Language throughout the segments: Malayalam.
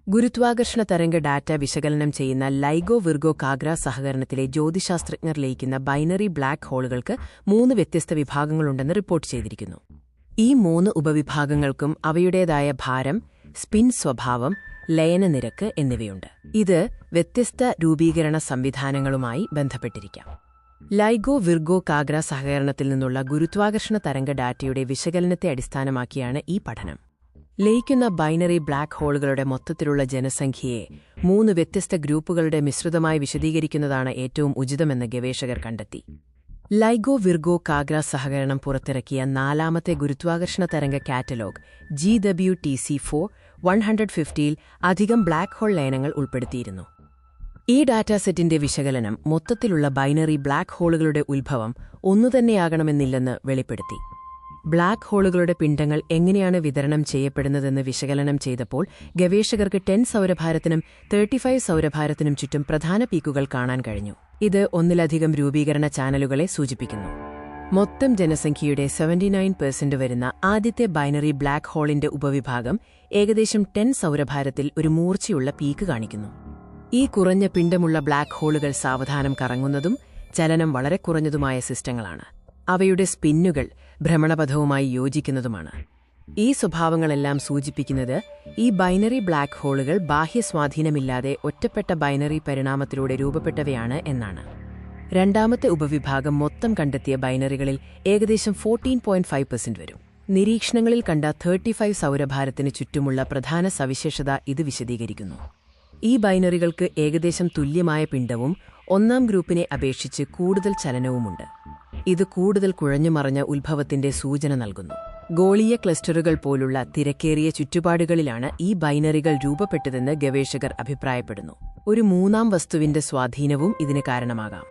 ഗുരുത്വാകർഷണ തരംഗ ഡാറ്റ വിശകലനം ചെയ്യുന്ന ലൈഗോ വിർഗോ കാഗ്ര സഹകരണത്തിലെ ജ്യോതിശാസ്ത്രജ്ഞർ ലയിക്കുന്ന ബൈനറി ബ്ലാക്ക് ഹോളുകൾക്ക് 3 വ്യത്യസ്ത വിഭാഗങ്ങളുണ്ടെന്ന് റിപ്പോർട്ട് ചെയ്തിരിക്കുന്നു. ഈ 3 ഉപവിഭാഗങ്ങൾക്കും അവയുടേതായ ഭാരം, സ്പിൻ സ്വഭാവം, ലയന നിരക്ക് എന്നിവയുണ്ട്. ഇത് വ്യത്യസ്ത രൂപീകരണ സംവിധാനങ്ങളുമായി ബന്ധപ്പെട്ടിരിക്കാം. ലൈഗോ വിർഗോ കാഗ്ര സഹകരണത്തിൽ നിന്നുള്ള ഗുരുത്വാകർഷണ തരംഗ ഡാറ്റയുടെ വിശകലനത്തെ അടിസ്ഥാനമാക്കിയാണ് ഈ പഠനം. ലയിക്കുന്ന ബൈനറി ബ്ലാക്ക് ഹോളുകളുടെ മൊത്തത്തിലുള്ള ജനസംഖ്യയെ 3 വ്യത്യസ്ത ഗ്രൂപ്പുകളുടെ മിശ്രിതമായി വിശദീകരിക്കുന്നതാണ് ഏറ്റവും ഉചിതമെന്ന് ഗവേഷകർ കണ്ടെത്തി. ലൈഗോ വിർഗോ കാഗ്ര സഹകരണം പുറത്തിറക്കിയ 4ാമത്തെ ഗുരുത്വാകർഷണ തരംഗ കാറ്റലോഗ് GWTC4-150-ൽ അധികം ബ്ലാക്ക് ഹോൾ ലയനങ്ങൾ ഉൾപ്പെടുത്തിയിരുന്നു. ഈ ഡാറ്റാസെറ്റിന്റെ വിശകലനം മൊത്തത്തിലുള്ള ബൈനറി ബ്ലാക്ക് ഹോളുകളുടെ ഉത്ഭവം ഒന്നുതന്നെയാകണമെന്നില്ലെന്ന് വെളിപ്പെടുത്തി. ബ്ലാക്ക് ഹോളുകളുടെ പിണ്ഡങ്ങൾ എങ്ങനെയാണ് വിതരണം ചെയ്യപ്പെടുന്നതെന്ന് വിശകലനം ചെയ്തപ്പോൾ ഗവേഷകർക്ക് 10 സൗരഭാരത്തിനും 35 സൗരഭാരത്തിനും ചുറ്റും പ്രധാന പീക്കുകൾ കാണാൻ കഴിഞ്ഞു. ഇത് ഒന്നിലധികം രൂപീകരണ ചാനലുകളെ സൂചിപ്പിക്കുന്നു. മൊത്തം ജനസംഖ്യയുടെ 79% വരുന്ന ആദ്യത്തെ ബൈനറി ബ്ലാക്ക് ഹോളിന്റെ ഉപവിഭാഗം ഏകദേശം 10 സൗരഭാരത്തിൽ ഒരു മൂർച്ചയുള്ള പീക്ക് കാണിക്കുന്നു. ഈ കുറഞ്ഞ പിണ്ഡമുള്ള ബ്ലാക്ക് ഹോളുകൾ സാവധാനം കറങ്ങുന്നതും ചലനം വളരെ കുറഞ്ഞതുമായ സിസ്റ്റങ്ങളാണ്. അവയുടെ സ്പിന്നുകൾ ഭ്രമണപഥവുമായി യോജിക്കുന്നതുമാണ്. ഈ സ്വഭാവങ്ങളെല്ലാം സൂചിപ്പിക്കുന്നത് ഈ ബൈനറി ബ്ലാക്ക് ഹോളുകൾ ബാഹ്യസ്വാധീനമില്ലാതെ ഒറ്റപ്പെട്ട ബൈനറി പരിണാമത്തിലൂടെ രൂപപ്പെട്ടവയാണ് എന്നാണ്. 2ാമത്തെ ഉപവിഭാഗം മൊത്തം കണ്ടെത്തിയ ബൈനറികളിൽ ഏകദേശം 14.5% വരും. നിരീക്ഷണങ്ങളിൽ കണ്ട 35 സൗരഭാരത്തിന് ചുറ്റുമുള്ള പ്രധാന സവിശേഷത ഇത് വിശദീകരിക്കുന്നു. ഈ ബൈനറികൾക്ക് ഏകദേശം തുല്യമായ പിണ്ഡവും 1ാം ഗ്രൂപ്പിനെ അപേക്ഷിച്ച് കൂടുതൽ ചലനവുമുണ്ട്. ഇത് കൂടുതൽ കുഴഞ്ഞുമറഞ്ഞ ഉത്ഭവത്തിന്റെ സൂചന നൽകുന്നു. ഗോളീയ ക്ലസ്റ്ററുകൾ പോലുള്ള തിരക്കേറിയ ചുറ്റുപാടുകളിലാണ് ഈ ബൈനറികൾ രൂപപ്പെട്ടതെന്ന് ഗവേഷകർ അഭിപ്രായപ്പെടുന്നു. ഒരു 3ാം വസ്തുവിന്റെ സ്വാധീനവും ഇതിന് കാരണമാകാം.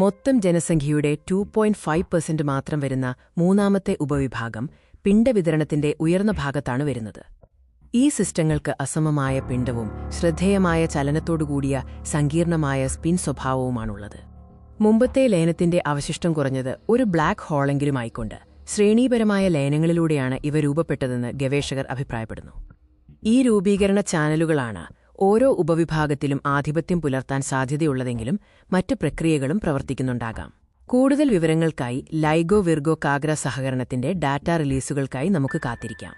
മൊത്തം ജനസംഖ്യയുടെ 2.5% മാത്രം വരുന്ന 3ാമത്തെ ഉപവിഭാഗം പിണ്ഡവിതരണത്തിന്റെ ഉയർന്ന ഭാഗത്താണ് വരുന്നത്. ഈ സിസ്റ്റങ്ങൾക്ക് അസമമായ പിണ്ഡവും ശ്രദ്ധേയമായ ചലനത്തോടുകൂടിയ സങ്കീർണമായ സ്പിൻ സ്വഭാവവുമാണുള്ളത്. മുമ്പത്തെ ലയനത്തിന്റെ അവശിഷ്ടം കുറഞ്ഞത് ഒരു ബ്ലാക്ക് ഹോളെങ്കിലും ആയിക്കൊണ്ട് ശ്രേണീപരമായ ലയനങ്ങളിലൂടെയാണ് ഇവ രൂപപ്പെട്ടതെന്ന് ഗവേഷകർ അഭിപ്രായപ്പെടുന്നു. ഈ രൂപീകരണ ചാനലുകളാണ് ഓരോ ഉപവിഭാഗത്തിലും ആധിപത്യം പുലർത്താൻ സാധ്യതയുള്ളതെങ്കിലും മറ്റ് പ്രക്രിയകളും പ്രവർത്തിക്കുന്നുണ്ടാകാം. കൂടുതൽ വിവരങ്ങൾക്കായി ലൈഗോ വിർഗോ കാഗ്ര സഹകരണത്തിന്റെ ഡാറ്റ റിലീസുകൾക്കായി നമുക്ക് കാത്തിരിക്കാം.